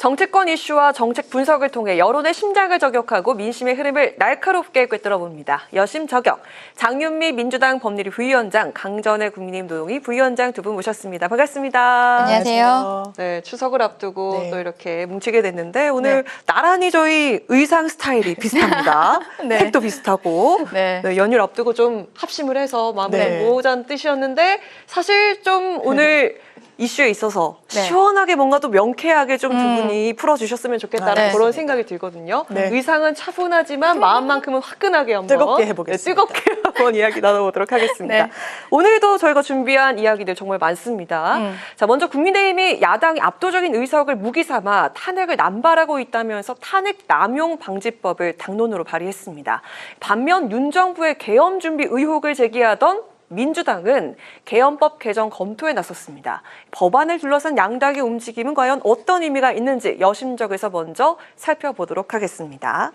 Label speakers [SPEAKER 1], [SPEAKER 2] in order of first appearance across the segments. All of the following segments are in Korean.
[SPEAKER 1] 정치권 이슈와 정책 분석을 통해 여론의 심장을 저격하고 민심의 흐름을 날카롭게 꿰뚫어봅니다. 여심 저격, 장윤미 민주당 법률위 부위원장, 강전의 국민의힘 노동위 부위원장 두 분 모셨습니다. 반갑습니다.
[SPEAKER 2] 안녕하세요.
[SPEAKER 1] 네, 추석을 앞두고
[SPEAKER 2] 네.
[SPEAKER 1] 또 이렇게 뭉치게 됐는데 오늘 나란히 저희 의상 스타일이 비슷합니다.
[SPEAKER 2] 네.
[SPEAKER 1] 색도 비슷하고
[SPEAKER 2] 네.
[SPEAKER 1] 네, 연휴를 앞두고 좀 합심을 해서 마음을
[SPEAKER 2] 네.
[SPEAKER 1] 모으자는 뜻이었는데 사실 좀 오늘 이슈에 있어서
[SPEAKER 2] 네.
[SPEAKER 1] 시원하게 뭔가 또 명쾌하게 좀 두 분이 풀어주셨으면 좋겠다는
[SPEAKER 2] 네.
[SPEAKER 1] 그런 생각이 들거든요.
[SPEAKER 2] 네.
[SPEAKER 1] 의상은 차분하지만 마음만큼은 화끈하게 한번
[SPEAKER 2] 뜨겁게 해보겠습니다.
[SPEAKER 1] 네, 뜨겁게 한번 이야기 나눠보도록 하겠습니다.
[SPEAKER 2] 네.
[SPEAKER 1] 오늘도 저희가 준비한 이야기들 정말 많습니다. 자, 먼저 국민의힘이 야당이 압도적인 의석을 무기 삼아 탄핵을 남발하고 있다면서 탄핵 남용 방지법을 당론으로 발의했습니다. 반면 윤 정부의 계엄 준비 의혹을 제기하던 민주당은 계엄법 개정 검토에 나섰습니다. 법안을 둘러싼 양당의 움직임은 과연 어떤 의미가 있는지 여심적에서 먼저 살펴보도록 하겠습니다.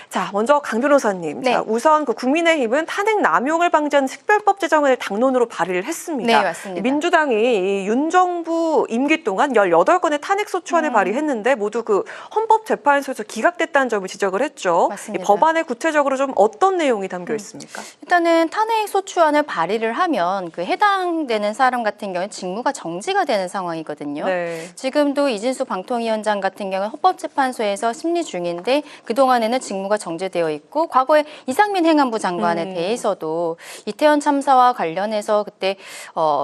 [SPEAKER 1] 자, 먼저 강 변호사님.
[SPEAKER 2] 네.
[SPEAKER 1] 자, 우선 그 국민의힘은 탄핵 남용을 방지하는 특별법 제정을 당론으로 발의를 했습니다.
[SPEAKER 2] 네, 맞습니다.
[SPEAKER 1] 민주당이 윤 정부 임기 동안 18건의 탄핵 소추안을 발의했는데 모두 그 헌법재판소에서 기각됐다는 점을 지적을 했죠.
[SPEAKER 2] 맞습니다.
[SPEAKER 1] 이 법안에 구체적으로 좀 어떤 내용이 담겨 있습니까?
[SPEAKER 2] 일단은 탄핵 소추안을 발의를 하면 그 해당되는 사람 같은 경우는 직무가 정지가 되는 상황이거든요.
[SPEAKER 1] 네.
[SPEAKER 2] 지금도 이진수 방통위원장 같은 경우는 헌법재판소에서 심리 중인데 그동안에는 직무가 정지되어 있고 과거에 이상민 행안부 장관에 대해서도 이태원 참사와 관련해서 그때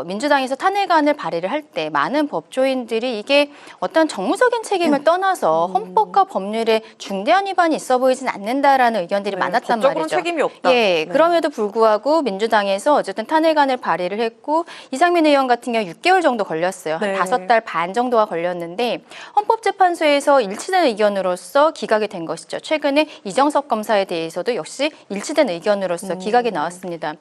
[SPEAKER 2] 민주당에서 탄핵안을 발의를 할 때 많은 법조인들이 이게 어떤 정무적인 책임을 떠나서 헌법과 법률에 중대한 위반이 있어 보이진 않는다라는 의견들이 많았단
[SPEAKER 1] 법적으로는
[SPEAKER 2] 말이죠.
[SPEAKER 1] 책임이 없다.
[SPEAKER 2] 예, 그럼에도 불구하고 민주당에서 어쨌든 탄핵안을 발의를 했고 이상민 의원 같은 경우 6개월 정도 걸렸어요.
[SPEAKER 1] 네.
[SPEAKER 2] 한 5달 반 정도가 걸렸는데 헌법재판소에서 일치된 의견으로서 기각이 된 것이죠. 최근에 이정석 검사에 대해서도 역시 일치된 의견으로서 기각이 나왔습니다.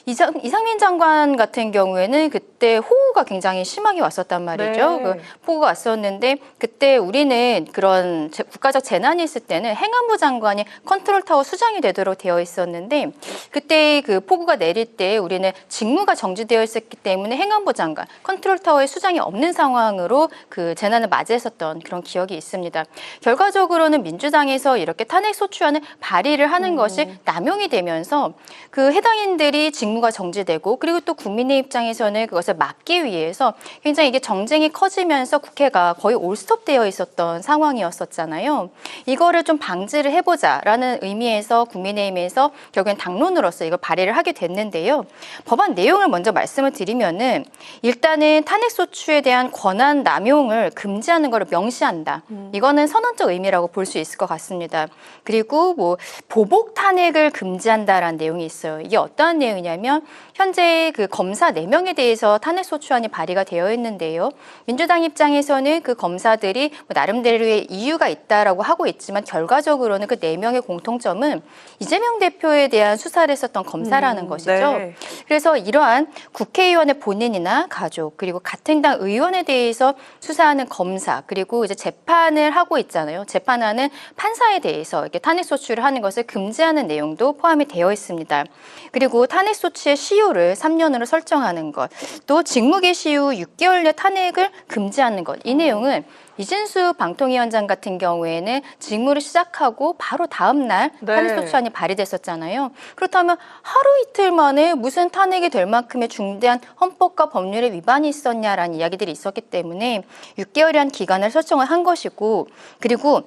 [SPEAKER 2] 이상민 장관 같은 경우에는 그때 호우가 굉장히 심하게 왔었단 말이죠.
[SPEAKER 1] 네.
[SPEAKER 2] 그 폭우가 왔었는데 그때 우리는 그런 국가적 재난이 있을 때는 행안부 장관이 컨트롤타워 수장이 되도록 되어 있었는데 그때 그 폭우가 내릴 때 우리는 직무가 정지되어 있었기 때문에 행안부 장관, 컨트롤타워의 수장이 없는 상황으로 그 재난을 맞이했었던 그런 기억이 있습니다. 결과적으로는 민주당에서 이렇게 탄핵 소추안을 발의를 하는 것이 남용이 되면서 그 해당인들이 직무가 정지되고 그리고 또 국민의 입장에서는 그것을 막기 위해서 굉장히 이게 정쟁이 커지면서 국회가 거의 올스톱되어 있었던 상황이었었잖아요. 이거를 좀 방지를 해보자라는 의미에서 국민의힘에서 결국엔 당론으로서 이걸 발의를 하게 됐는데요. 법안 내용을 먼저 말씀을 드리면은 일단은 탄핵소추에 대한 권한 남용을 금지하는 것을 명시한다. 이거는 선언적 의미라고 볼 수 있을 것 같습니다. 그리고 뭐 보복 탄핵을 금지한다라는 내용이 있어요. 이게 어떠한 내용이냐면 현재 그 검사 4명에 대해서 탄핵소추안이 발의가 되어 있는데요. 민주당 입장에서는 그 검사들이 뭐 나름대로의 이유가 있다라고 하고 있지만 결과적으로는 그 4명의 공통점은 이재명 대표에 대한 수사를 했었던 검사라는 것이죠.
[SPEAKER 1] 네.
[SPEAKER 2] 그래서 이러한 국회의원의 본인이나 가족 그리고 같은 당 의원에 대해서 수사하는 검사 그리고 이제 재판을 하고 있잖아요. 재판하는 판사에 대해서 이렇게 탄핵소추를 하는 것을 금지하는 내용도 포함이 되어 있습니다. 그리고 탄핵소추의 시효를 3년으로 설정하는 것, 또 직무개시 후 6개월 내 탄핵을 금지하는 것. 이 내용은 이진수 방통위원장 같은 경우에는 직무를 시작하고 바로 다음 날
[SPEAKER 1] 네.
[SPEAKER 2] 탄핵소추안이 발의됐었잖아요. 그렇다면 하루 이틀 만에 무슨 탄핵이 될 만큼의 중대한 헌법과 법률의 위반이 있었냐라는 이야기들이 있었기 때문에 6개월이라는 기간을 설정을 한 것이고 그리고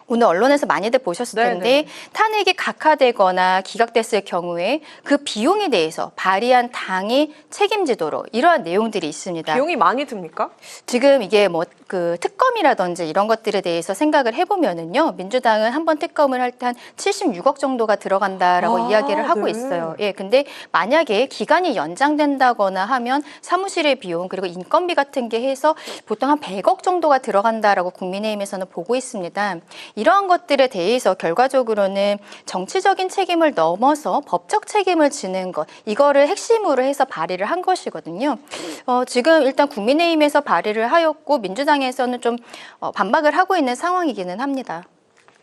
[SPEAKER 2] 오늘 언론에서 많이들 보셨을 텐데
[SPEAKER 1] 네네.
[SPEAKER 2] 탄핵이 각하되거나 기각됐을 경우에 그 비용에 대해서 발의한 당이 책임지도록 이러한 내용들이 있습니다.
[SPEAKER 1] 비용이 많이 듭니까?
[SPEAKER 2] 지금 이게 뭐 그 특검이라든지 이런 것들에 대해서 생각을 해보면은요, 민주당은 한번 특검을 할 때 한 76억 정도가 들어간다라고 이야기를 하고
[SPEAKER 1] 네.
[SPEAKER 2] 있어요. 예, 근데 만약에 기간이 연장된다거나 하면 사무실의 비용 그리고 인건비 같은 게 해서 보통 한 100억 정도가 들어간다라고 국민의힘에서는 보고 있습니다. 이러한 것들에 대해서 결과적으로는 정치적인 책임을 넘어서 법적 책임을 지는 것, 이거를 핵심으로 해서 발의를 한 것이거든요. 지금 일단 국민의힘에서 발의를 하였고 민주당에서는 좀 반박을 하고 있는 상황이기는 합니다.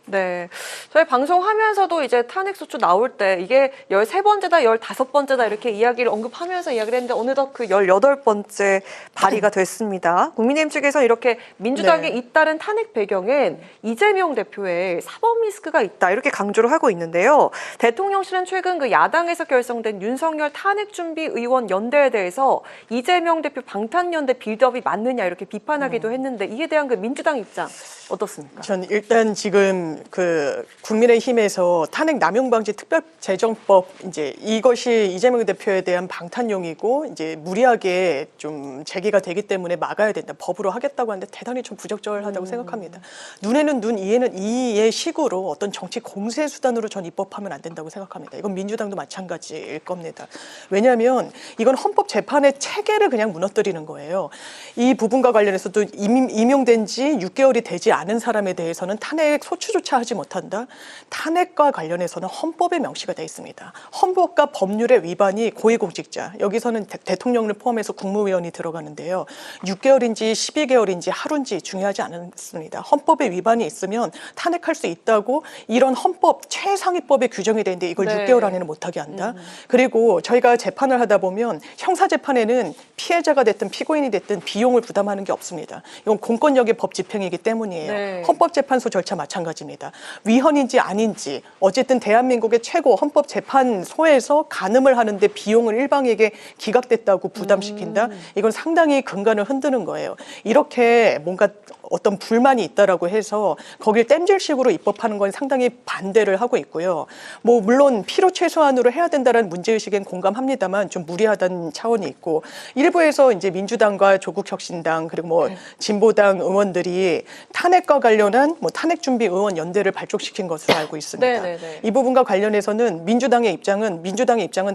[SPEAKER 1] 네. 저희 방송하면서도 이제 탄핵소추 나올 때 이게 13번째다, 15번째다 이렇게 이야기를 언급하면서 이야기를 했는데 어느덧 그 18번째 발의가 됐습니다. 국민의힘 측에서 이렇게 민주당의
[SPEAKER 3] 네.
[SPEAKER 1] 잇따른 탄핵 배경엔 이재명 대표의 사법 리스크가 있다 이렇게 강조를 하고 있는데요. 대통령실은 최근 그 야당에서 결성된 윤석열 탄핵준비 의원 연대에 대해서 이재명 대표 방탄연대 빌드업이 맞느냐 이렇게 비판하기도 했는데 이에 대한 그 민주당 입장 어떻습니까?
[SPEAKER 3] 전 일단 지금 그 국민의힘에서 탄핵 남용 방지 특별재정법 이제 이것이 이재명 대표에 대한 방탄용이고 이제 무리하게 좀 제기가 되기 때문에 막아야 된다. 법으로 하겠다고 하는데 대단히 좀 부적절하다고 생각합니다. 눈에는 눈, 이에는 이의 식으로 어떤 정치 공세 수단으로 전 입법하면 안 된다고 생각합니다. 이건 민주당도 마찬가지일 겁니다. 왜냐하면 이건 헌법 재판의 체계를 그냥 무너뜨리는 거예요. 이 부분과 관련해서도 임용된 지 6개월이 되지 않은 사람에 대해서는 탄핵 소추조차 하지 못한다. 탄핵과 관련해서는 헌법에 명시가 되어 있습니다. 헌법과 법률의 위반이 고위공직자, 여기서는 대통령을 포함해서 국무위원이 들어가는데요. 6개월인지 12개월인지 하루인지 중요하지 않습니다. 헌법에 위반이 있으면 탄핵할 수 있다고 이런 헌법 최상위법에 규정이 되는데 이걸
[SPEAKER 1] 네.
[SPEAKER 3] 6개월 안에는 못하게 한다. 그리고 저희가 재판을 하다 보면 형사재판에는 피해자가 됐든 피고인이 됐든 비용을 부담하는 게 없습니다. 이건 공권력의 법 집행이기 때문이에요.
[SPEAKER 1] 네.
[SPEAKER 3] 헌법재판소 절차 마찬가지입니다. 위헌인지 아닌지 어쨌든 대한민국의 최고 헌법재판소에서 가늠을 하는데 비용을 일방에게 기각됐다고 부담시킨다. 이건 상당히 근간을 흔드는 거예요. 이렇게 뭔가 어떤 불만이 있다라고 해서 거길 땜질식으로 입법하는 건 상당히 반대를 하고 있고요. 뭐 물론 필요 최소한으로 해야 된다는 문제의식엔 공감합니다만 좀 무리하다는 차원이 있고 일부에서 이제 민주당과 조국혁신당 그리고 뭐 진보당 의원들이 탄핵과 관련한 뭐 탄핵 준비 의원 연대를 발족시킨 것으로 알고 있습니다.
[SPEAKER 1] 네네네.
[SPEAKER 3] 이 부분과 관련해서는 민주당의 입장은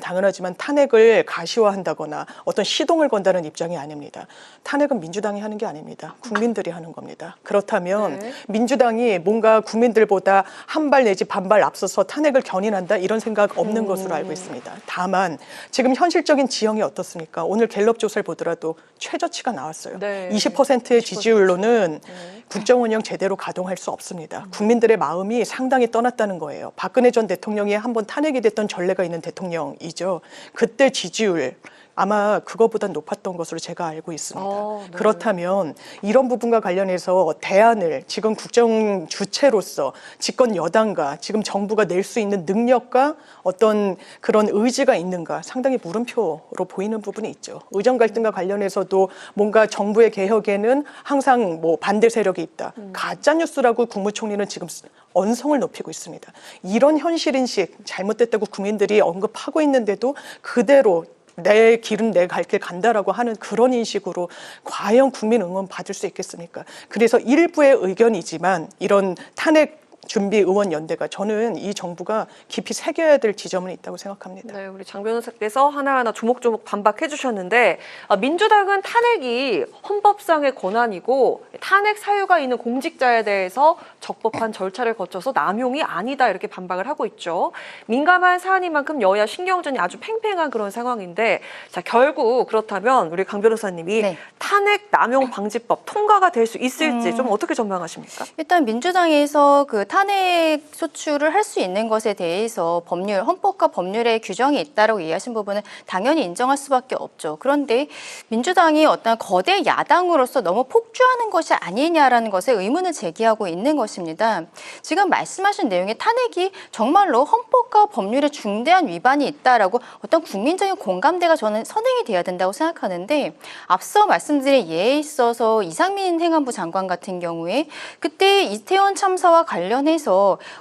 [SPEAKER 3] 당연하지만 탄핵을 가시화한다거나 어떤 시동을 건다는 입장이 아닙니다. 탄핵은 민주당이 하는 게 아닙니다. 국민들이 하는 겁니다. 그렇다면
[SPEAKER 1] 네.
[SPEAKER 3] 민주당이 뭔가 국민들보다 한 발 내지 반발 앞서서 탄핵을 견인한다 이런 생각 없는 것으로 알고 있습니다. 다만 지금 현실적인 지형이 어떻습니까? 오늘 갤럽 조사를 보더라도 최저치가 나왔어요.
[SPEAKER 1] 네.
[SPEAKER 3] 20%의 지지율로는
[SPEAKER 1] 네.
[SPEAKER 3] 국정운영 제대로 가동할 수 없습니다. 국민들의 마음이 상당히 떠났다는 거예요. 박근혜 전 대통령이 한번 탄핵이 됐던 전례가 있는 대통령이죠. 그때 지지율 아마 그거보다 높았던 것으로 제가 알고 있습니다.
[SPEAKER 1] 네.
[SPEAKER 3] 그렇다면 이런 부분과 관련해서 대안을 지금 국정 주체로서 집권 여당과 지금 정부가 낼 수 있는 능력과 어떤 그런 의지가 있는가 상당히 물음표로 보이는 부분이 있죠. 의정 갈등과 관련해서도 뭔가 정부의 개혁에는 항상 뭐 반대 세력이 있다. 가짜 뉴스라고 국무총리는 지금 언성을 높이고 있습니다. 이런 현실인식 잘못됐다고 국민들이 언급하고 있는데도 그대로 내 길은 내 갈 길 간다라고 하는 그런 인식으로 과연 국민 응원 받을 수 있겠습니까? 그래서 일부의 의견이지만 이런 탄핵 준비 의원 연대가 저는 이 정부가 깊이 새겨야 될 지점은 있다고 생각합니다.
[SPEAKER 1] 네, 우리 장 변호사께서 하나하나 조목조목 반박해 주셨는데 민주당은 탄핵이 헌법상의 권한이고 탄핵 사유가 있는 공직자에 대해서 적법한 절차를 거쳐서 남용이 아니다 이렇게 반박을 하고 있죠. 민감한 사안인 만큼 여야 신경전이 아주 팽팽한 그런 상황인데 자 결국 그렇다면 우리 강 변호사님이
[SPEAKER 2] 네.
[SPEAKER 1] 탄핵 남용 방지법 통과가 될 수 있을지 좀 어떻게 전망하십니까?
[SPEAKER 2] 일단 민주당에서 그 탄핵 소추를 할 수 있는 것에 대해서 헌법과 법률에 규정이 있다라고 이해하신 부분은 당연히 인정할 수밖에 없죠. 그런데 민주당이 어떤 거대 야당으로서 너무 폭주하는 것이 아니냐라는 것에 의문을 제기하고 있는 것입니다. 지금 말씀하신 내용의 탄핵이 정말로 헌법과 법률에 중대한 위반이 있다라고 어떤 국민적인 공감대가 저는 선행이 돼야 된다고 생각하는데 앞서 말씀드린 예에 있어서 이상민 행안부 장관 같은 경우에 그때 이태원 참사와 관련해서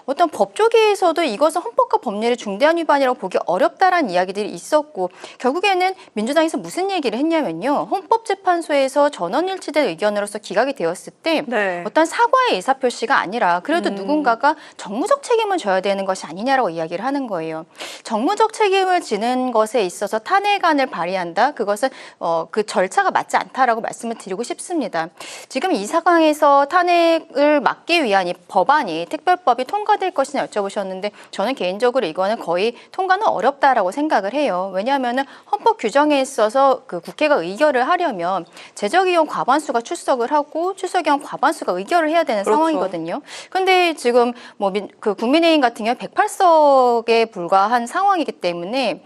[SPEAKER 2] 어떤 법조계에서도 이것은 헌법과 법률의 중대한 위반이라고 보기 어렵다라는 이야기들이 있었고 결국에는 민주당에서 무슨 얘기를 했냐면요. 헌법재판소에서 전원일치된 의견으로서 기각이 되었을 때
[SPEAKER 1] 네.
[SPEAKER 2] 어떤 사과의 의사표시가 아니라 그래도 누군가가 정무적 책임을 져야 되는 것이 아니냐라고 이야기를 하는 거예요. 정무적 책임을 지는 것에 있어서 탄핵안을 발의한다. 그것은 그 절차가 맞지 않다라고 말씀을 드리고 싶습니다. 지금 이 상황에서 탄핵을 막기 위한 이 법안이 특별법이 통과될 것이냐 여쭤보셨는데 저는 개인적으로 이거는 거의 통과는 어렵다라고 생각을 해요. 왜냐하면은 헌법 규정에 있어서 그 국회가 의결을 하려면 제적의원 과반수가 출석을 하고 출석의원 과반수가 의결을 해야 되는
[SPEAKER 1] 그렇죠.
[SPEAKER 2] 상황이거든요. 그런데 지금 뭐 그 국민의힘 같은 경우 108석에 불과한 상황이기 때문에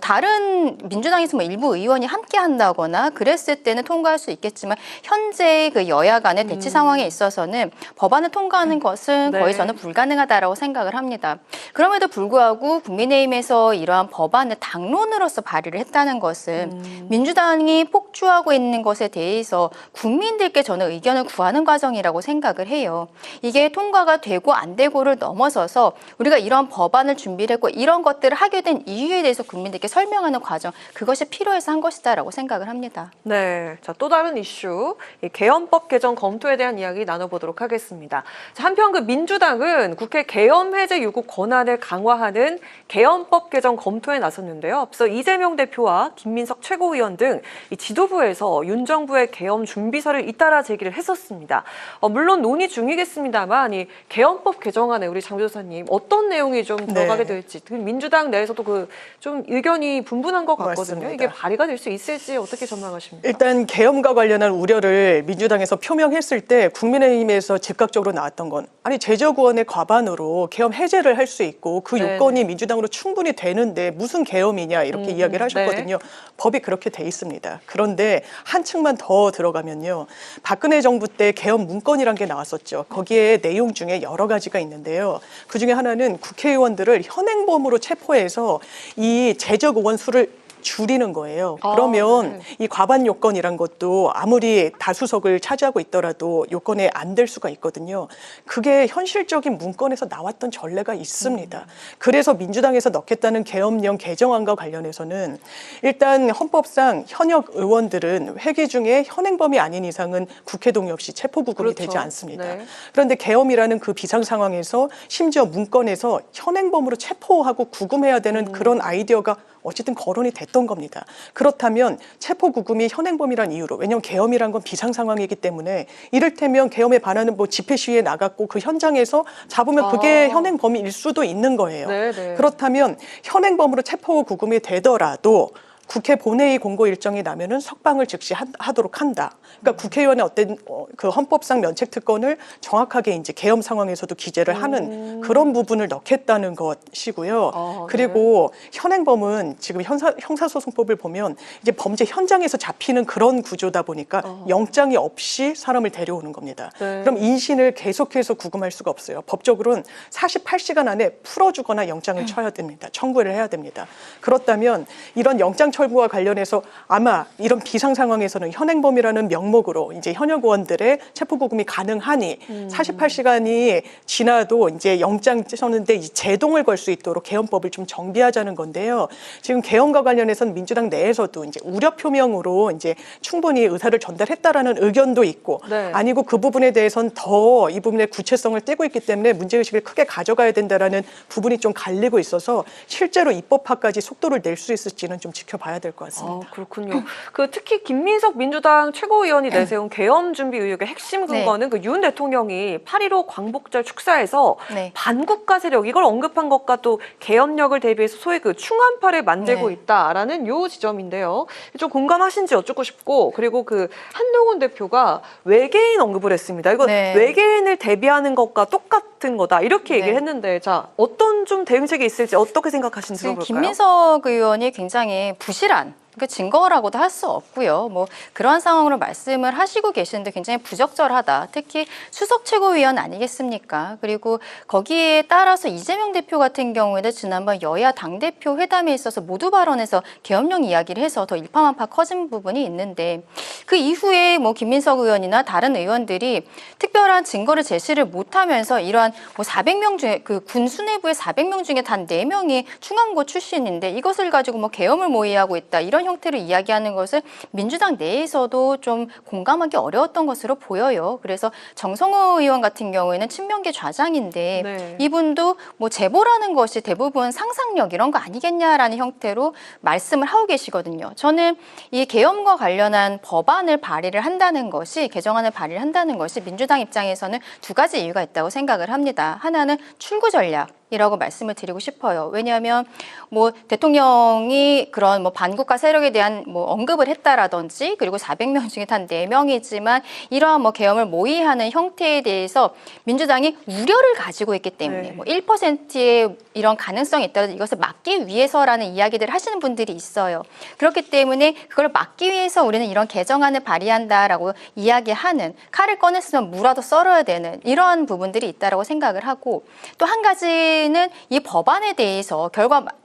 [SPEAKER 2] 다른 민주당에서 뭐 일부 의원이 함께 한다거나 그랬을 때는 통과할 수 있겠지만 현재 그 여야 간의 대치 상황에 있어서는 법안을 통과하는 것은 거의
[SPEAKER 1] 네.
[SPEAKER 2] 저는 불가능하다라고 생각을 합니다. 그럼에도 불구하고 국민의힘에서 이러한 법안을 당론으로서 발의를 했다는 것은 민주당이 폭주하고 있는 것에 대해서 국민들께 저는 의견을 구하는 과정이라고 생각을 해요. 이게 통과가 되고 안 되고를 넘어서서 우리가 이런 법안을 준비를 했고 이런 것들을 하게 된 이유에 대해서 국민들께 설명하는 과정, 그것이 필요해서 한 것이다라고 생각을 합니다.
[SPEAKER 1] 네, 자, 또 다른 이슈, 이 개헌법 개정 검토에 대한 이야기 나눠보도록 하겠습니다. 자, 한편 그 민주당은 국회 개헌 해제 요구 권한을 강화하는 개헌법 개정 검토에 나섰는데요. 앞서 이재명 대표와 김민석 최고위원 등 이 지도부에서 윤 정부의 개헌 준비서를 잇따라 제기를 했었습니다. 물론 논의 중이겠습니다만 이 개헌법 개정안에 우리 장 변호사님 어떤 내용이 좀 들어가게 될지 민주당 내에서도 그 좀 의견이 분분한 것 같거든요.
[SPEAKER 3] 맞습니다.
[SPEAKER 1] 이게 발의가 될 수 있을지 어떻게 전망하십니까?
[SPEAKER 3] 일단 개헌과 관련한 우려를 민주당에서 표명했을 때 국민의힘에서 즉각적으로 나왔던 건 아니 제적의원의 과반으로 개헌 해제를 할 수 있고 그
[SPEAKER 1] 네네.
[SPEAKER 3] 요건이 민주당으로 충분히 되는데 무슨 개헌이냐 이렇게 이야기를 하셨거든요. 법이 그렇게 돼 있습니다. 그런데 한층만 더 들어가면요. 박근혜 정부 때 개헌 문건이란 게 나왔었죠. 거기에 내용 중에 여러 가지가 있는데요. 그중에 하나는 국회의원들을 현행범으로 체포해서 이 제적의원 수를 줄이는 거예요. 그러면 이 과반 요건이란 것도 아무리 다수석을 차지하고 있더라도 요건에 안 될 수가 있거든요. 그게 현실적인 문건에서 나왔던 전례가 있습니다. 그래서 민주당에서 넣겠다는 개헌령 개정안과 관련해서는 일단 헌법상 현역 의원들은 회기 중에 현행범이 아닌 이상은 국회동 역시 체포구금이 되지 않습니다.
[SPEAKER 1] 네.
[SPEAKER 3] 그런데 계엄이라는 그 비상 상황에서 심지어 문건에서 현행범으로 체포하고 구금해야 되는 그런 아이디어가 어쨌든 거론이 됐던 겁니다. 그렇다면 체포구금이 현행범이란 이유로, 왜냐하면 계엄이란 건 비상 상황이기 때문에 이를테면 계엄에 반하는 뭐 집회 시위에 나갔고 그 현장에서 잡으면 그게 현행범일 수도 있는 거예요.
[SPEAKER 1] 네네.
[SPEAKER 3] 그렇다면 현행범으로 체포구금이 되더라도 국회 본회의 공고 일정이 나면은 석방을 즉시 하도록 한다. 그러니까 국회의원의 어떤 그 헌법상 면책 특권을 정확하게 이제 계엄 상황에서도 기재를 하는 그런 부분을 넣겠다는 것이고요. 그리고 현행범은 지금 형사소송법을 보면 이제 범죄 현장에서 잡히는 그런 구조다 보니까 영장이 없이 사람을 데려오는 겁니다.
[SPEAKER 1] 네.
[SPEAKER 3] 그럼 인신을 계속해서 구금할 수가 없어요. 법적으로는 48시간 안에 풀어주거나 영장을 쳐야 됩니다. 청구를 해야 됩니다. 그렇다면 이런 영장 철부와 관련해서 아마 이런 비상 상황에서는 현행범이라는 명목으로 이제 현역 의원들의 체포구금이 가능하니 48시간이 지나도 이제 영장 쳤는데 제동을 걸 수 있도록 개헌법을 좀 정비하자는 건데요. 지금 개헌과 관련해서는 민주당 내에서도 이제 우려 표명으로 이제 충분히 의사를 전달했다라는 의견도 있고
[SPEAKER 1] 네.
[SPEAKER 3] 아니고 그 부분에 대해서는 더 이 부분의 구체성을 떼고 있기 때문에 문제의식을 크게 가져가야 된다라는 부분이 좀 갈리고 있어서 실제로 입법화까지 속도를 낼 수 있을지는 좀 지켜봐야 될 것 같습니다.
[SPEAKER 1] 그렇군요. 그 특히 김민석 민주당 최고위원이 내세운 개헌 준비 의혹의 핵심 근거는 그 윤 대통령이 8.15 광복절 축사에서 반국가 세력 이걸 언급한 것과 또 개헌력을 대비해서 소위 그 충한파를 만들고 있다라는 요 지점인데요. 좀 공감하신지 여쭙고 싶고 그리고 그 한동훈 대표가 외계인 언급을 했습니다. 이거 외계인을 대비하는 것과 똑같은 거다 이렇게 얘기를 했는데 자 어떤 좀 대응책이 있을지 어떻게 생각하시는지 들어볼까요?
[SPEAKER 2] 김민석 의원이 굉장히 부실한 그 증거라고도 할 수 없고요. 뭐 그러한 상황으로 말씀을 하시고 계시는데 굉장히 부적절하다. 특히 수석 최고위원 아니겠습니까? 그리고 거기에 따라서 이재명 대표 같은 경우에는 지난번 여야 당대표 회담에 있어서 모두 발언에서 계엄령 이야기를 해서 더 일파만파 커진 부분이 있는데 그 이후에 뭐 김민석 의원이나 다른 의원들이 특별한 증거를 제시를 못하면서 이러한 뭐 400명 중에 그 군 수뇌부의 400명 중에 단 4명이 충암고 출신인데 이것을 가지고 뭐 계엄을 모의하고 있다 이런 형태로 이야기하는 것을 민주당 내에서도 좀 공감하기 어려웠던 것으로 보여요. 그래서 정성호 의원 같은 경우에는 친명계 좌장인데
[SPEAKER 1] 네.
[SPEAKER 2] 이분도 뭐 제보라는 것이 대부분 상상력 이런 거 아니겠냐라는 형태로 말씀을 하고 계시거든요. 저는 이 계엄과 관련한 법안을 발의를 한다는 것이, 개정안을 발의를 한다는 것이 민주당 입장에서는 두 가지 이유가 있다고 생각을 합니다. 하나는 출구 전략이라고 말씀을 드리고 싶어요. 왜냐하면 뭐 대통령이 그런 뭐 반국가 세력에 대한 뭐 언급을 했다라든지, 그리고 400명 중에 단 4명이지만 이러한 뭐 계엄을 모의하는 형태에 대해서 민주당이 우려를 가지고 있기 때문에
[SPEAKER 1] 네.
[SPEAKER 2] 뭐 1%의 이런 가능성이 있다면 이것을 막기 위해서라는 이야기들을 하시는 분들이 있어요. 그렇기 때문에 그걸 막기 위해서 우리는 이런 개정안을 발의한다라고 이야기하는, 칼을 꺼냈으면 무라도 썰어야 되는 이러한 부분들이 있다라고 생각을 하고, 또 한 가지는 이 법안에 대해서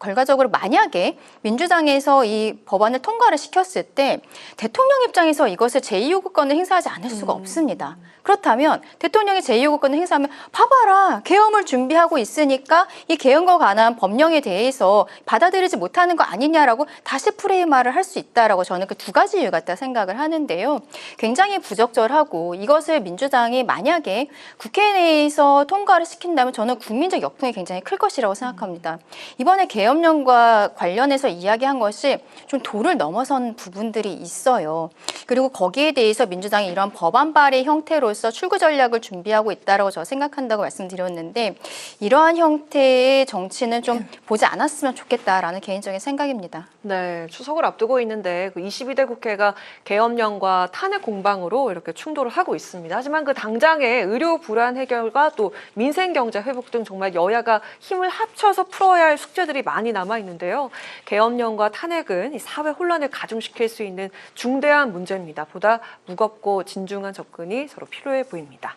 [SPEAKER 2] 결과적으로 만약에 민주당에서 이 법안을 통과를 시켰을 때 대통령 입장에서 이것을 제2요구권을 행사하지 않을 수가 없습니다. 그렇다면 대통령이 제2요구권을 행사하면 봐봐라, 계엄을 준비하고 있으니까 이 계엄과 관한 법령에 대해서 받아들이지 못하는 거 아니냐라고 다시 프레임화를 할 수 있다라고 저는 그 두 가지 이유 같다 생각을 하는데요. 굉장히 부적절하고, 이것을 민주당이 만약에 국회 내에서 통과를 시킨다면 저는 국민적 역풍이 굉장히 클 것이라고 생각합니다. 이번에 계엄령과 관련해서 이야기한 것이 좀 도를 넘어선 부분들이 있어요. 그리고 거기에 대해서 민주당이 이런 법안 발의 형태로서 출구 전략을 준비하고 있다고 저 생각한다고 말씀드렸는데, 이러한 형태의 정치는 좀 보지 않았으면 좋겠다라는 개인적인 생각입니다.
[SPEAKER 1] 네, 추석을 앞두고 있는데 그 22대 국회가 계엄령과 탄핵 공방으로 이렇게 충돌을 하고 있습니다. 하지만 그 당장의 의료 불안 해결과 또 민생 경제 회복 등 정말 여야가 힘을 합쳐서 풀어야 할 숙제들이 많이 남아 있는데요. 계엄령과 탄핵은 이 사회 혼란을 가중시킬 수 있는 중대한 문제입니다. 보다 무겁고 진중한 접근이 서로 필요해 보입니다.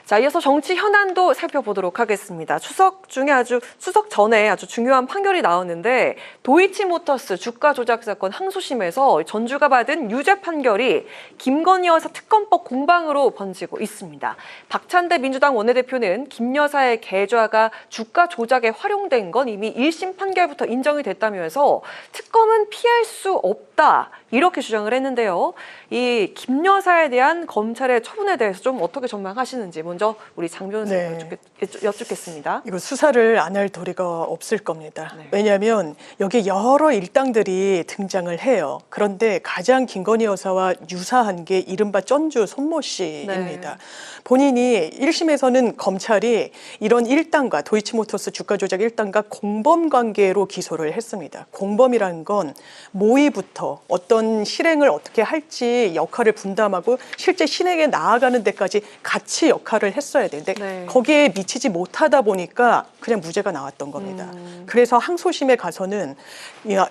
[SPEAKER 1] 자, 이어서 정치 현안도 살펴보도록 하겠습니다. 추석 전에 아주 중요한 판결이 나왔는데, 도이치모터스 주가 조작 사건 항소심에서 전주가 받은 유죄 판결이 김건희 여사 특검법 공방으로 번지고 있습니다. 박찬대 민주당 원내대표는 김 여사의 계좌가 주가 조작에 활용된 건 이미 1심 판결부터 인정이 됐다면서 특검은 피할 수 없다, 이렇게 주장을 했는데요. 이 김 여사에 대한 검찰의 처분에 대해서 좀 어떻게 전망하시는지 먼저 우리 장 변호사님 여쭙겠습니다.
[SPEAKER 3] 이거 수사를 안 할 도리가 없을 겁니다.
[SPEAKER 1] 네.
[SPEAKER 3] 왜냐하면 여기 여러 일당들이 등장을 해요. 그런데 가장 김건희 여사와 유사한 게 이른바 전주 손모 씨입니다.
[SPEAKER 1] 네.
[SPEAKER 3] 본인이 1심에서는 검찰이 이런 일당과 도이치모터스 주가 조작 일당과 공범 관계로 기소를 했습니다. 공범이라는 건 모의부터 어떤 실행을 어떻게 할지 역할을 분담하고 실제 실행에 나아가는 데까지 같이 역할을 했어야 되는데
[SPEAKER 1] 네.
[SPEAKER 3] 거기에 미치지 못하다 보니까 그냥 무죄가 나왔던 겁니다. 그래서 항소심에 가서는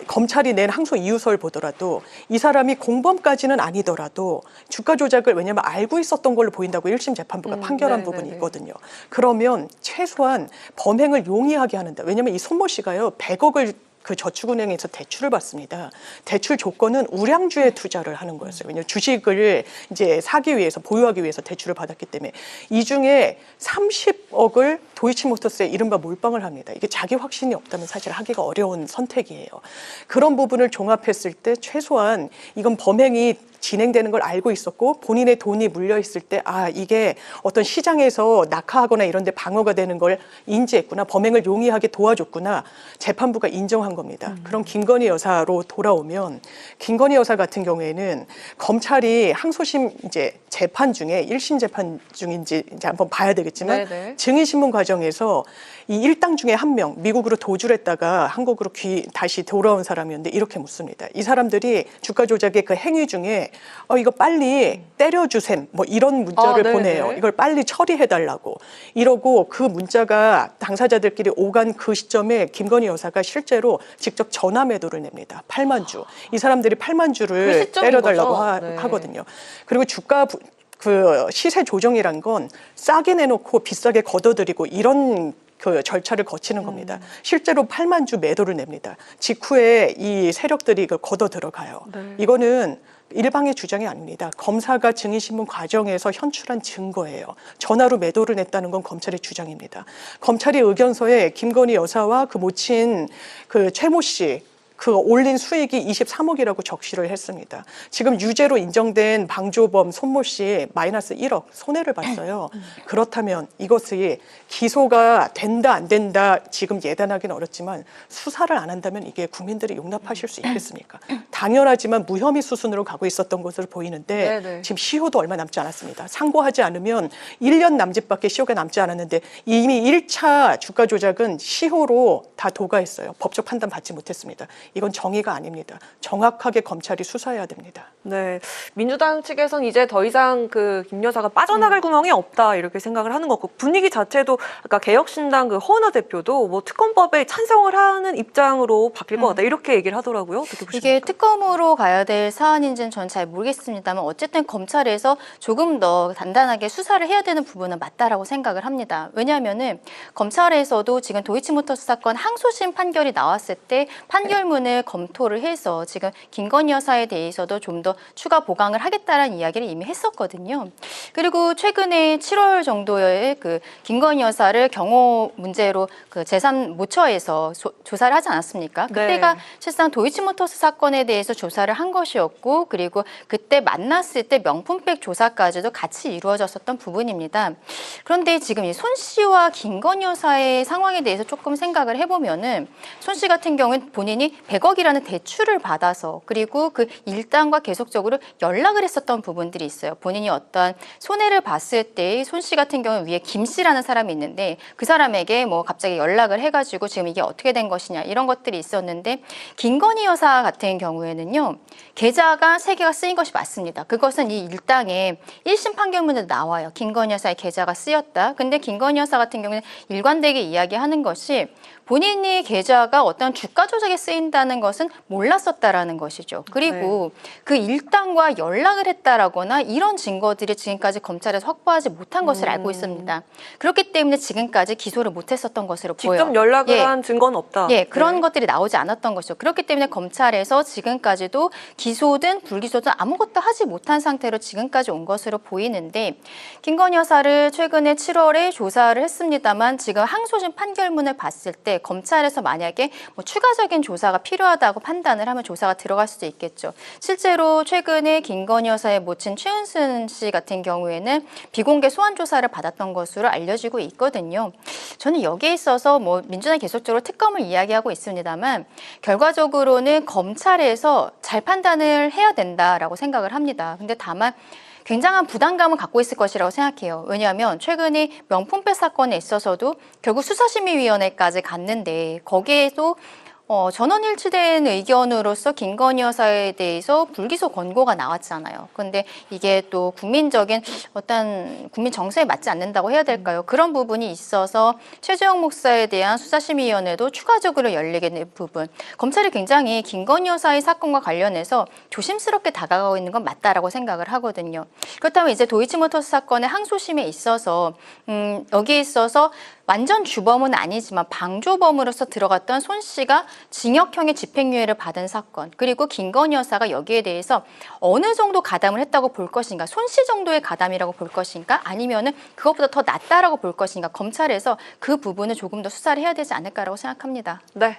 [SPEAKER 3] 검찰이 낸 항소 이유서를 보더라도 이 사람이 공범까지는 아니더라도 주가 조작을 왜냐하면 알고 있었던 걸로 보인다고 1심 재판부가 판결한 부분이 있거든요. 그러면 최소한 범행을 용이하게 하는다. 왜냐하면 이 손모 씨가요 100억을 그 저축은행에서 대출을 받습니다. 대출 조건은 우량주에 투자를 하는 거였어요. 왜냐하면 주식을 이제 사기 위해서, 보유하기 위해서 대출을 받았기 때문에 이 중에 30억을 도이치모터스에 이른바 몰빵을 합니다. 이게 자기 확신이 없다면 사실 하기가 어려운 선택이에요. 그런 부분을 종합했을 때 최소한 이건 범행이 진행되는 걸 알고 있었고 본인의 돈이 물려있을 때 이게 어떤 시장에서 낙하하거나 이런 데 방어가 되는 걸 인지했구나, 범행을 용이하게 도와줬구나, 재판부가 인정한 겁니다. 그럼 김건희 여사로 돌아오면 김건희 여사 같은 경우에는 검찰이 항소심 이제 재판 중에 1심 재판 중인지 이제 한번 봐야 되겠지만
[SPEAKER 1] 네네.
[SPEAKER 3] 증인신문 과정에서 이 일당 중에 한 명 미국으로 도주를 했다가 한국으로 다시 돌아온 사람이었는데 이렇게 묻습니다. 이 사람들이 주가 조작의 그 행위 중에 이거 빨리 때려주셈 뭐 이런 문자를 보내요. 이걸 빨리 처리해달라고 이러고 그 문자가 당사자들끼리 오간 그 시점에 김건희 여사가 실제로 직접 전화 매도를 냅니다. 8만 주. 이 사람들이 8만 주를
[SPEAKER 1] 그 시점인
[SPEAKER 3] 때려달라고
[SPEAKER 1] 거죠? 네.
[SPEAKER 3] 하거든요. 그리고 주가 그 시세 조정이란 건 싸게 내놓고 비싸게 걷어들이고 이런 그 절차를 거치는 겁니다. 실제로 8만 주 매도를 냅니다. 직후에 이 세력들이 이걸 걷어 들어가요.
[SPEAKER 1] 네.
[SPEAKER 3] 이거는 일방의 주장이 아닙니다. 검사가 증인신문 과정에서 현출한 증거예요. 전화로 매도를 냈다는 건 검찰의 주장입니다. 검찰이 의견서에 김건희 여사와 그 모친 그 최모 씨 그 올린 수익이 23억이라고 적시를 했습니다. 지금 유죄로 인정된 방조범 손모 씨 마이너스 1억 손해를 봤어요. 그렇다면 이것이 기소가 된다 안 된다 지금 예단하기는 어렵지만 수사를 안 한다면 이게 국민들이 용납하실 수 있겠습니까? 당연하지만 무혐의 수순으로 가고 있었던 것으로 보이는데
[SPEAKER 1] 네네.
[SPEAKER 3] 지금 시효도 얼마 남지 않았습니다. 상고하지 않으면 1년 남짓밖에 시효가 남지 않았는데 이미 1차 주가 조작은 시효로 다 도가했어요. 법적 판단 받지 못했습니다. 이건 정의가 아닙니다. 정확하게 검찰이 수사해야 됩니다.
[SPEAKER 1] 네, 민주당 측에서는 이제 더 이상 그 김 여사가 빠져나갈 구멍이 없다 이렇게 생각을 하는 거고 분위기 자체도 아까 개혁신당 그 허은하 대표도 뭐 특검법에 찬성을 하는 입장으로 바뀔 것 같다 이렇게 얘기를 하더라고요. 어떻게 보십니까?
[SPEAKER 2] 이게 특검으로 가야 될 사안인지는 전 잘 모르겠습니다만 어쨌든 검찰에서 조금 더 단단하게 수사를 해야 되는 부분은 맞다라고 생각을 합니다. 왜냐하면은 검찰에서도 지금 도이치모터스 사건 항소심 판결이 나왔을 때 판결문을 검토를 해서 지금 김건희 여사에 대해서도 좀 더 추가 보강을 하겠다라는 이야기를 이미 했었거든요. 그리고 최근에 7월 정도에 그 김건희 여사를 경호 문제로 그 제3모처에서 조사를 하지 않았습니까? 그때가
[SPEAKER 1] 네.
[SPEAKER 2] 실상 도이치모터스 사건에 대해서 조사를 한 것이었고 그리고 그때 만났을 때 명품백 조사까지도 같이 이루어졌었던 부분입니다. 그런데 지금 이 손 씨와 김건희 여사의 상황에 대해서 조금 생각을 해보면은 손 씨 같은 경우는 본인이 100억이라는 대출을 받아서 그리고 그 일당과 계속적으로 연락을 했었던 부분들이 있어요. 본인이 어떤 손해를 봤을 때 손 씨 같은 경우는 위에 김 씨라는 사람이 있는데 그 사람에게 뭐 갑자기 연락을 해가지고 지금 이게 어떻게 된 것이냐 이런 것들이 있었는데 김건희 여사 같은 경우에는요. 계좌가 3개가 쓰인 것이 맞습니다. 그것은 이 일당의 1심 판결문에 나와요. 김건희 여사의 계좌가 쓰였다. 근데 김건희 여사 같은 경우는 일관되게 이야기하는 것이 본인이 계좌가 어떤 주가 조작에 쓰인다는 것은 몰랐었다라는 것이죠. 그리고 그 일당과 연락을 했다라거나 이런 증거들이 지금까지 검찰에서 확보하지 못한 것을 알고 있습니다. 그렇기 때문에 지금까지 기소를 못했었던 것으로 보여요.
[SPEAKER 1] 직접 연락을 한 증거는 없다.
[SPEAKER 2] 예, 그런
[SPEAKER 1] 네.
[SPEAKER 2] 것들이 나오지 않았던 것이죠. 그렇기 때문에 검찰에서 지금까지도 기소든 불기소든 아무것도 하지 못한 상태로 지금까지 온 것으로 보이는데 김건희 여사를 최근에 7월에 조사를 했습니다만 지금 항소심 판결문을 봤을 때 검찰에서 만약에 뭐 추가적인 조사가 필요하다고 판단을 하면 조사가 들어갈 수도 있겠죠. 실제로 최근에 김건희 여사의 모친 최은순 씨 같은 경우에는 비공개 소환 조사를 받았던 것으로 알려지고 있거든요. 저는 여기에 있어서 뭐 민주당이 계속적으로 특검을 이야기하고 있습니다만 결과적으로는 검찰에서 잘 판단을 해야 된다라고 생각을 합니다. 근데 다만 굉장한 부담감을 갖고 있을 것이라고 생각해요. 왜냐하면 최근에 명품백 사건에 있어서도 결국 수사심의위원회까지 갔는데 거기에도 전원일치된 의견으로서 김건희 여사에 대해서 불기소 권고가 나왔잖아요. 그런데 이게 또 국민적인 어떤 국민 정서에 맞지 않는다고 해야 될까요? 그런 부분이 있어서 최재형 목사에 대한 수사심의위원회도 추가적으로 열리게 된 부분. 검찰이 굉장히 김건희 여사의 사건과 관련해서 조심스럽게 다가가고 있는 건 맞다라고 생각을 하거든요. 그렇다면 이제 도이치모터스 사건의 항소심에 있어서 여기에 있어서 완전 주범은 아니지만 방조범으로서 들어갔던 손 씨가 징역형의 집행유예를 받은 사건, 그리고 김건희 여사가 여기에 대해서 어느 정도 가담을 했다고 볼 것인가, 손 씨 정도의 가담이라고 볼 것인가, 아니면은 그것보다 더 낫다라고 볼 것인가, 검찰에서 그 부분을 조금 더 수사를 해야 되지 않을까라고 생각합니다.
[SPEAKER 1] 네.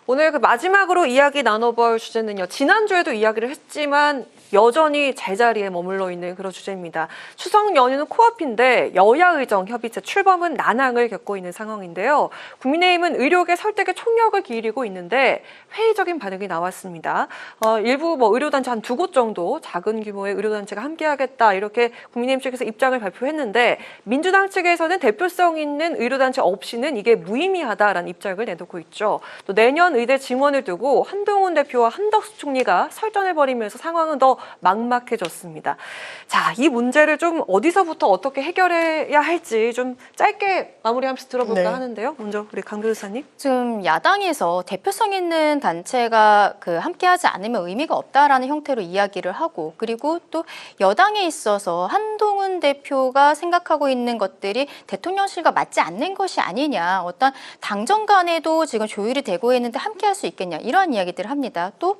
[SPEAKER 1] 오늘 그 마지막으로 이야기 나눠볼 주제는요. 지난주에도 이야기를 했지만 여전히 제자리에 머물러 있는 그런 주제입니다. 추석 연휴는 코앞인데 여야의정 협의체 출범은 난항을 겪고 있는 상황인데요. 국민의힘은 의료계 설득에 총력을 기울이고 있는데 회의적인 반응이 나왔습니다. 일부 의료단체 한 2곳 정도 작은 규모의 의료단체가 함께하겠다 이렇게 국민의힘 측에서 입장을 발표했는데 민주당 측에서는 대표성 있는 의료단체 없이는 이게 무의미하다라는 입장을 내놓고 있죠. 또 내년 의대 증원을 두고 한동훈 대표와 한덕수 총리가 설전해버리면서 상황은 더 막막해졌습니다. 자, 이 문제를 좀 어디서부터 어떻게 해결해야 할지 좀 짧게 마무리하면서 들어볼까 하는데요. 먼저 우리 강 변호사님.
[SPEAKER 2] 지금 야당에서 대표성 있는 단체가 함께하지 않으면 의미가 없다라는 형태로 이야기를 하고, 그리고 또 여당에 있어서 한동훈 대표가 생각하고 있는 것들이 대통령실과 맞지 않는 것이 아니냐, 어떤 당정 간에도 지금 조율이 되고 있는데 함께 할 수 있겠냐 이런 이야기들을 합니다. 또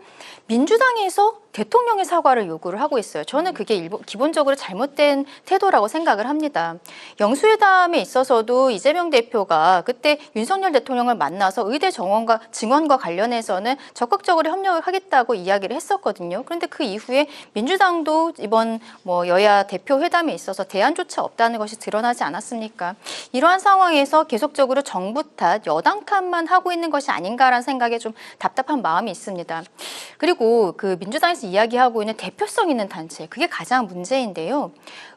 [SPEAKER 2] 민주당에서 대통령의 사과를 요구를 하고 있어요. 저는 그게 기본적으로 잘못된 태도라고 생각을 합니다. 영수회담에 있어서도 이재명 대표가 그때 윤석열 대통령을 만나서 의대 증원과 관련해서는 적극적으로 협력을 하겠다고 이야기를 했었거든요. 그런데 그 이후에 민주당도 이번 여야 대표 회담에 있어서 대안조차 없다는 것이 드러나지 않았습니까? 이러한 상황에서 계속적으로 정부 탓, 여당 탓만 하고 있는 것이 아닌가라는 생각에 좀 답답한 마음이 있습니다. 그리고 그 민주당에서 이야기하고 있는 대표성 있는 단체, 그게 가장 문제인데요.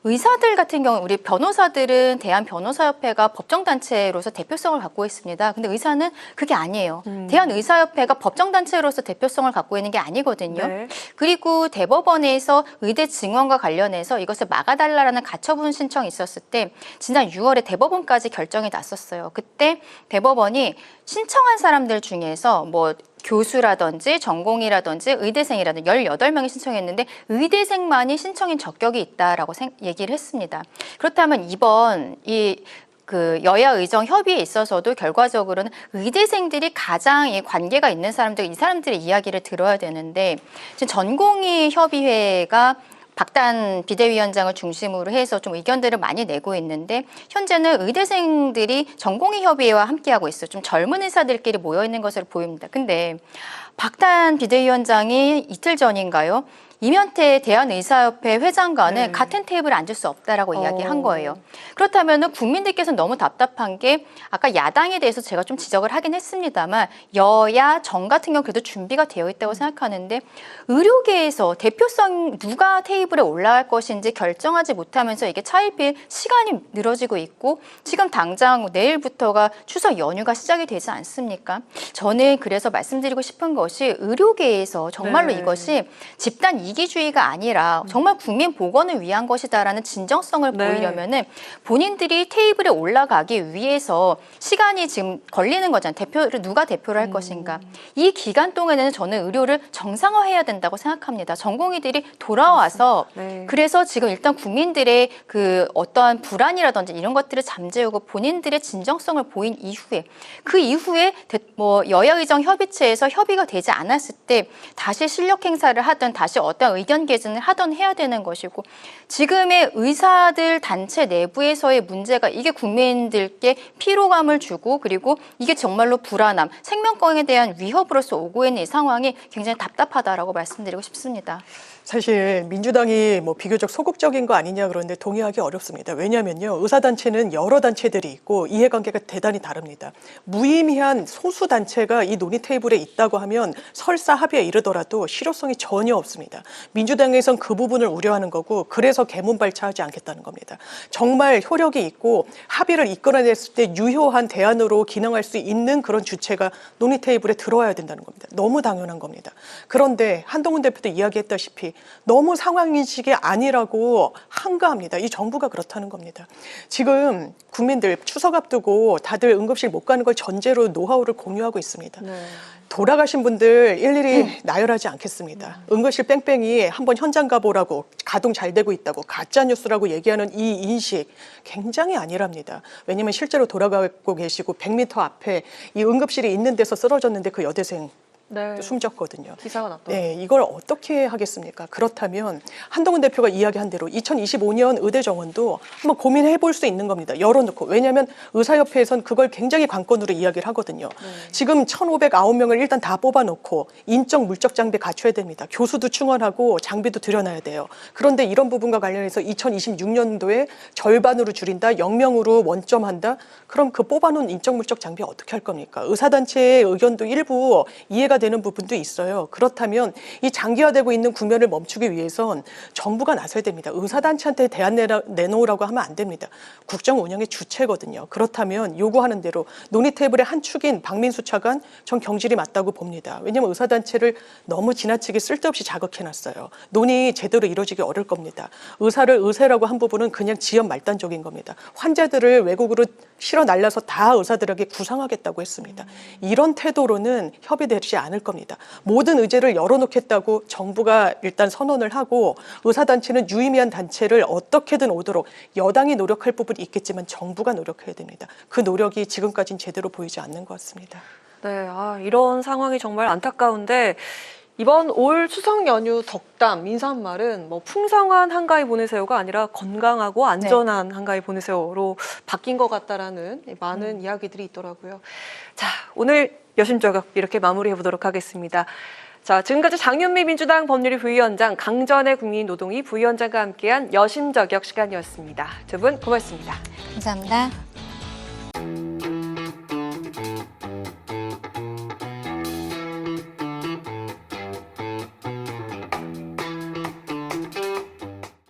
[SPEAKER 2] 의사들 같은 경우 우리 변호사들은 대한변호사협회가 법정단체로서 대표성을 갖고 있습니다. 근데 의사는 그게 아니에요. 대한의사협회가 법정단체로서 대표성을 갖고 있는 게 아니거든요.
[SPEAKER 1] 네.
[SPEAKER 2] 그리고 대법원에서 의대 증원과 관련해서 이것을 막아달라는 가처분 신청이 있었을 때 지난 6월에 대법원까지 결정이 났었어요. 그때 대법원이 신청한 사람들 중에서 교수라든지 전공이라든지 의대생이라든지 18명이 신청했는데 의대생만이 신청인 적격이 있다라고 얘기를 했습니다. 그렇다면 이번 여야 의정 협의에 있어서도 결과적으로는 의대생들이 가장 관계가 있는 사람들, 이 사람들의 이야기를 들어야 되는데 지금 전공의 협의회가 박단 비대위원장을 중심으로 해서 좀 의견들을 많이 내고 있는데 현재는 의대생들이 전공의 협의회와 함께하고 있어요. 좀 젊은 의사들끼리 모여 있는 것으로 보입니다. 근데 박단 비대위원장이 이틀 전인가요? 이면태 대한의사협회 회장과는 같은 테이블에 앉을 수 없다라고 이야기한 거예요. 그렇다면 국민들께서는 너무 답답한 게 아까 야당에 대해서 제가 좀 지적을 하긴 했습니다만 여야 정 같은 경우 그래도 준비가 되어 있다고 생각하는데 의료계에서 대표성 누가 테이블에 올라갈 것인지 결정하지 못하면서 이게 차일피일 시간이 늘어지고 있고 지금 당장 내일부터가 추석 연휴가 시작이 되지 않습니까? 저는 그래서 말씀드리고 싶은 것이 의료계에서 정말로 이것이 집단 이기주의가 아니라 정말 국민 복원을 위한 것이다라는 진정성을 보이려면은 본인들이 테이블에 올라가기 위해서 시간이 지금 걸리는 거잖아요. 누가 대표를 할 것인가. 이 기간 동안에는 저는 의료를 정상화해야 된다고 생각합니다. 전공의들이 돌아와서 그래서 지금 일단 국민들의 그 어떠한 불안이라든지 이런 것들을 잠재우고 본인들의 진정성을 보인 이후에 그 이후에 여야의정 협의체에서 협의가 되지 않았을 때 다시 실력 행사를 하든 다시 어떤 의견 개진을 하던 해야 되는 것이고 지금의 의사들 단체 내부에서의 문제가 이게 국민들께 피로감을 주고 그리고 이게 정말로 불안함, 생명권에 대한 위협으로서 오고 있는 이 상황이 굉장히 답답하다라고 말씀드리고 싶습니다.
[SPEAKER 3] 사실 민주당이 비교적 소극적인 거 아니냐 그러는데 동의하기 어렵습니다. 왜냐하면요. 의사단체는 여러 단체들이 있고 이해관계가 대단히 다릅니다. 무의미한 소수 단체가 이 논의 테이블에 있다고 하면 설사 합의에 이르더라도 실효성이 전혀 없습니다. 민주당에선 그 부분을 우려하는 거고 그래서 개문발차하지 않겠다는 겁니다. 정말 효력이 있고 합의를 이끌어냈을 때 유효한 대안으로 기능할 수 있는 그런 주체가 논의 테이블에 들어와야 된다는 겁니다. 너무 당연한 겁니다. 그런데 한동훈 대표도 이야기했다시피 너무 상황인식이 아니라고 한가합니다. 이 정부가 그렇다는 겁니다. 지금 국민들 추석 앞두고 다들 응급실 못 가는 걸 전제로 노하우를 공유하고 있습니다. 돌아가신 분들 일일이 나열하지 않겠습니다. 응급실 뺑뺑이 한번 현장 가보라고 가동 잘 되고 있다고 가짜뉴스라고 얘기하는 이 인식 굉장히 아니랍니다. 왜냐하면 실제로 돌아가고 계시고 100m 앞에 이 응급실이 있는 데서 쓰러졌는데 그 여대생 숨졌거든요.
[SPEAKER 1] 기사가 났더라고요.
[SPEAKER 3] 네, 이걸 어떻게 하겠습니까? 그렇다면 한동훈 대표가 이야기한 대로 2025년 의대 정원도 한번 고민해 볼 수 있는 겁니다. 열어놓고. 왜냐하면 의사협회에선 그걸 굉장히 관건으로 이야기를 하거든요. 지금 1,509명을 일단 다 뽑아놓고 인적 물적 장비 갖춰야 됩니다. 교수도 충원하고 장비도 들여놔야 돼요. 그런데 이런 부분과 관련해서 2026년도에 절반으로 줄인다, 0명으로 원점한다. 그럼 그 뽑아놓은 인적 물적 장비 어떻게 할 겁니까? 의사단체의 의견도 일부 이해가 되는 부분도 있어요. 그렇다면 이 장기화되고 있는 국면을 멈추기 위해선 정부가 나서야 됩니다. 의사단체한테 대안 내놓으라고 하면 안 됩니다. 국정 운영의 주체거든요. 그렇다면 요구하는 대로 논의 테이블의 한 축인 박민수 차관 전 경질이 맞다고 봅니다. 왜냐하면 의사단체를 너무 지나치게 쓸데없이 자극해놨어요. 논의 제대로 이루어지기 어려울 겁니다. 의사를 의사라고 한 부분은 그냥 지연 말단적인 겁니다. 환자들을 외국으로 실어 날려서 다 의사들에게 구상하겠다고 했습니다. 이런 태도로는 협의되지 않을 겁니다. 모든 의제를 열어놓겠다고 정부가 일단 선언을 하고 의사단체는 유의미한 단체를 어떻게든 오도록 여당이 노력할 부분이 있겠지만 정부가 노력해야 됩니다. 그 노력이 지금까지는 제대로 보이지 않는 것 같습니다.
[SPEAKER 1] 네, 이런 상황이 정말 안타까운데 이번 올 추석 연휴 덕담 인사말은 뭐 풍성한 한가위 보내세요가 아니라 건강하고 안전한 한가위 보내세요로 바뀐 것 같다라는 많은 이야기들이 있더라고요. 자, 오늘 여심저격 이렇게 마무리해 보도록 하겠습니다. 자, 지금까지 장윤미 민주당 법률위 부위원장, 강전의 국민노동위 부위원장과 함께한 여심저격 시간이었습니다. 두 분 고맙습니다.
[SPEAKER 2] 감사합니다.